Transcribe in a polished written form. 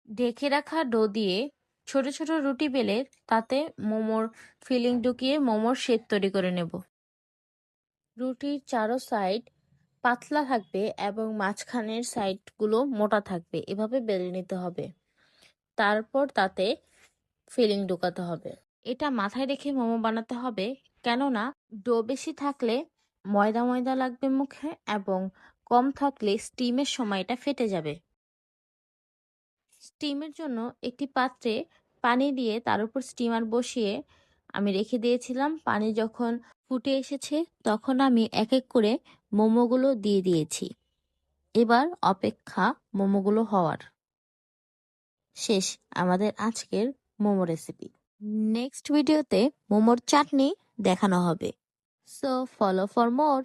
ঢেকে রাখা ডো দিয়ে ছোট ছোট রুটি বেলে তাতে মোমোর ফিলিং ঢুকিয়ে মোমোর শেপ তৈরি করে নেব। রুটির চারো সাইড পাতলা থাকবে এবং মাঝখানের সাইডগুলো মোটা থাকবে, এভাবে বেলে নিতে হবে। তারপর তাতে ফিলিং ঢোকাতে হবে। এটা মাথায় রেখে মোমো বানাতে হবে, কেননা ডো বেশি থাকলে ময়দা ময়দা লাগবে মুখে এবং কম থাকলে স্টিমের সময় এটা ফেটে যাবে। স্টিমের জন্য একটি পাত্রে পানি দিয়ে তার উপর স্টিমার বসিয়ে আমি রেখে দিয়েছিলাম। পানি যখন ফুটে এসেছে তখন আমি এক এক করে মোমোগুলো দিয়ে দিয়েছি। এবার অপেক্ষা মোমোগুলো হওয়ার। শেষ আমাদের আজকের মোমো রেসিপি। নেক্সট ভিডিওতে মোমোর চাটনি দেখানো হবে। So follow for more.